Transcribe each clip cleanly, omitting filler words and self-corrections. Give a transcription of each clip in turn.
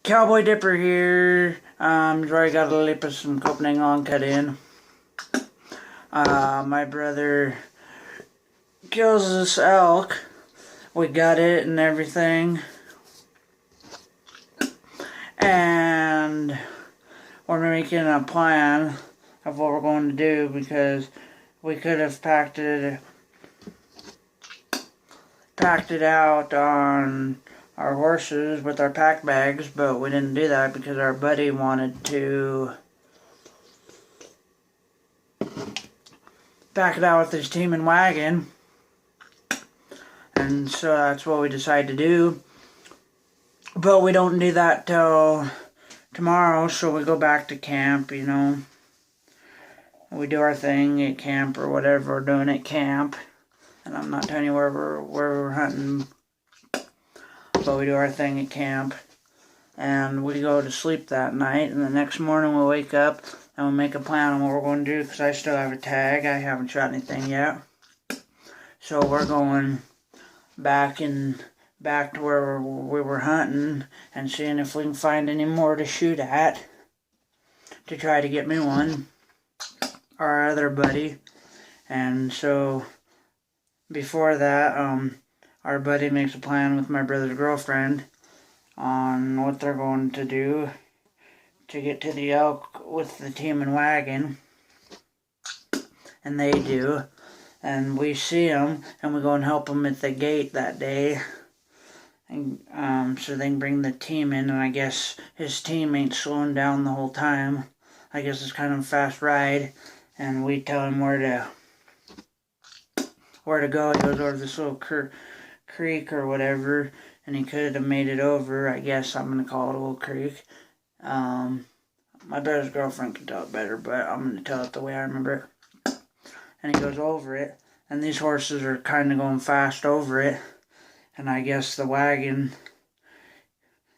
Cowboy Dipper here. Already got a lip of some Copenhagen cut in. My brother kills this elk. We got it and everything. And we're making a plan of what we're going to do because we could have packed it out on our horses with our pack bags, but we didn't do that because our buddy wanted to pack it out with his team and wagon, and so that's what we decided to do. But we don't do that till tomorrow, so we go back to camp, you know. We do our thing at camp or whatever we're doing at camp, and I'm not telling you where we're hunting, but we do our thing at camp, and we go to sleep that night, and the next morning we wake up and we make a plan on what we're going to do, because I still have a tag. I haven't shot anything yet, so we're going back to where we were hunting and seeing if we can find any more to shoot at to try to get me one, our other buddy. And so before that, our buddy makes a plan with my brother's girlfriend on what they're going to do to get to the elk with the team and wagon. And they do. And we see them, and we go and help them at the gate that day. And so they can bring the team in, and I guess his team ain't slowing down the whole time. I guess it's kind of a fast ride, and we tell him where to go. He goes over this little creek or whatever, and he could have made it over. I guess I'm going to call it a little creek. My brother's girlfriend can tell it better, but I'm going to tell it the way I remember it. And he goes over it, and these horses are kind of going fast over it. And I guess the wagon,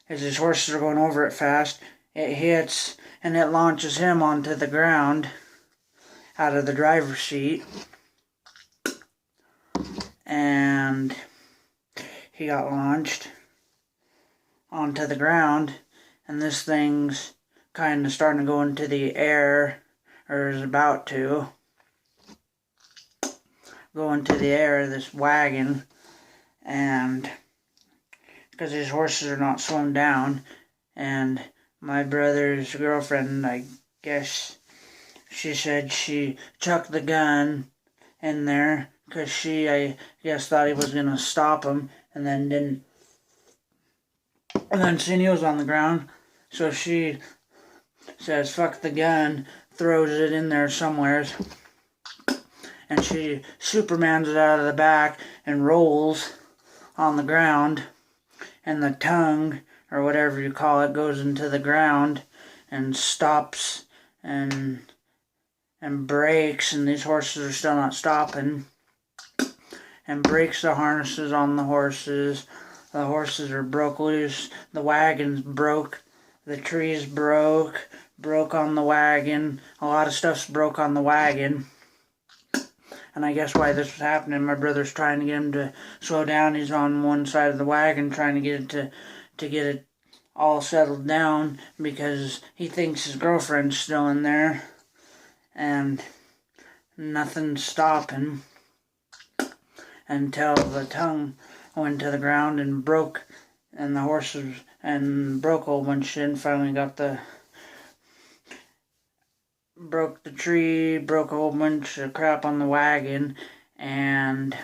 as his horses are going over it fast, it hits and it launches him onto the ground out of the driver's seat. And he got launched onto the ground, and this thing's kind of starting to go into the air, or is about to go into the air, this wagon. And because his horses are not slowing down, and my brother's girlfriend, I guess she said she chucked the gun in there because she, I guess, thought he was going to stop him, and then didn't, and then seen he was on the ground, so she says fuck the gun, throws it in there somewheres, and she supermans it out of the back and rolls on the ground, and the tongue, or whatever you call it, goes into the ground and stops and breaks, and these horses are still not stopping, and breaks the harnesses on the horses. The horses are broke loose, the wagon's broke, the trees broke on the wagon, a lot of stuff's broke on the wagon. And I guess why this was happening, my brother's trying to get him to slow down. He's on one side of the wagon trying to get it to get it all settled down because he thinks his girlfriend's still in there. And nothing's stopping until the tongue went to the ground and broke, and the horses, and broke a whole bunch of shit, and finally broke the tree, broke a whole bunch of crap on the wagon, and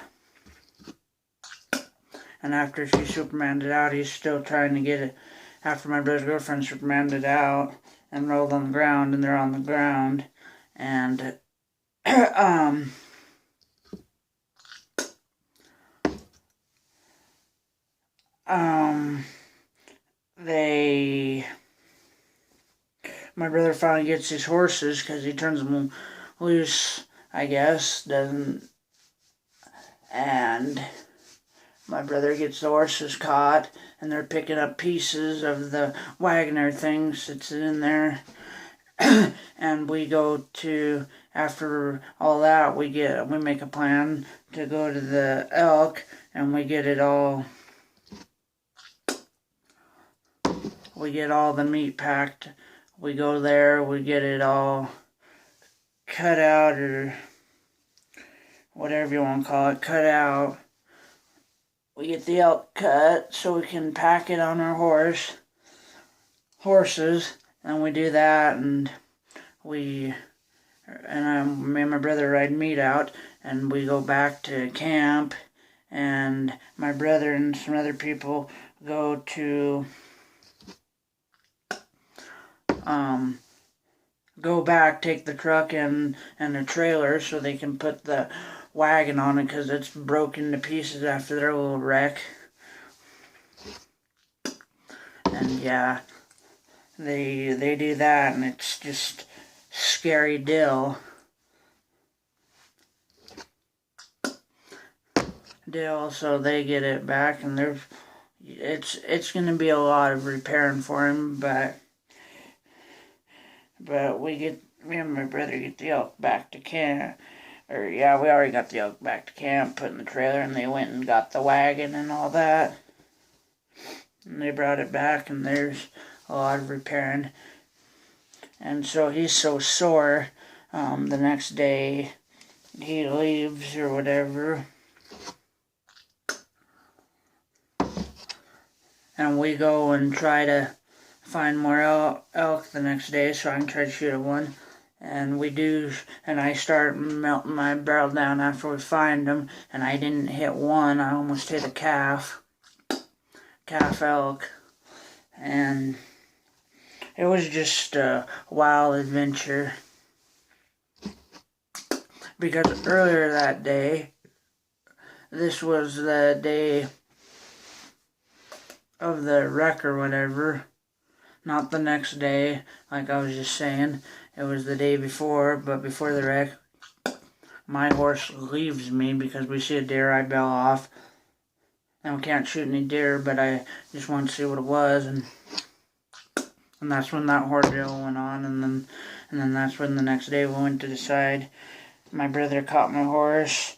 after she supermaned it out, he's still trying to get it. After my brother's girlfriend supermaned it out and rolled on the ground, and they're on the ground, and my brother finally gets his horses because he turns them loose, I guess, and my brother gets the horses caught, and they're picking up pieces of the wagon, everything sits in there, and we go to, after all that, we make a plan to go to the elk, and we get it all we get all the meat packed. We go there, we get it all cut out, or whatever you want to call it, cut out. We get the elk cut so we can pack it on our horses, and we do that, and me and my brother ride meat out, and we go back to camp, and my brother and some other people go to go back, take the truck and the trailer so they can put the wagon on it, because it's broken to pieces after their little wreck. And yeah, they do that, and it's just scary deal. So they get it back, and it's gonna be a lot of repairing for him, but me and my brother get the elk back to camp. Or yeah, we already got the elk back to camp, put in the trailer, and they went and got the wagon and all that. And they brought it back, and there's a lot of repairing. And so he's so sore, the next day he leaves or whatever. And we go and try to find more elk the next day so I can try to shoot at one. And we do, and I start melting my barrel down after we find them, and I didn't hit one. I almost hit a calf elk, and it was just a wild adventure. Because earlier that day, this was the day of the wreck or whatever, not the next day, like I was just saying. It was the day before, but before the wreck, my horse leaves me because we see a deer. I bail off, and we can't shoot any deer, but I just wanted to see what it was, and that's when that ordeal went on, and then that's when the next day we went to decide. My brother caught my horse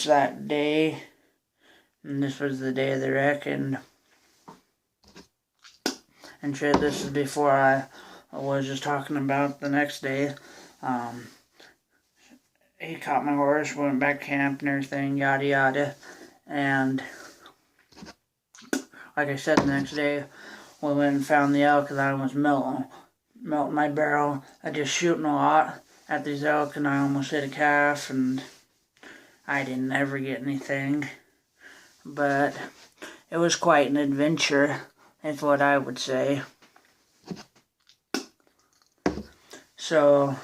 that day, and this was the day of the wreck, and shit, this is before I was just talking about the next day. He caught my horse, went back to camp and everything, yada yada. And like I said, the next day we went and found the elk, and I was melting my barrel. I just shooting a lot at these elk, and I almost hit a calf, and I didn't ever get anything. But it was quite an adventure, is what I would say. So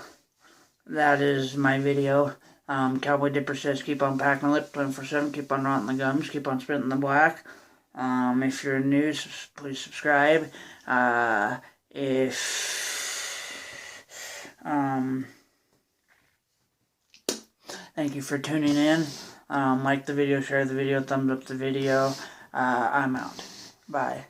that is my video. Cowboy Dipper says, keep on packing the lip, 24/7, keep on rotting the gums, keep on spitting the black. If you're new, please subscribe. Thank you for tuning in. Like the video, share the video, thumbs up the video. I'm out. Bye.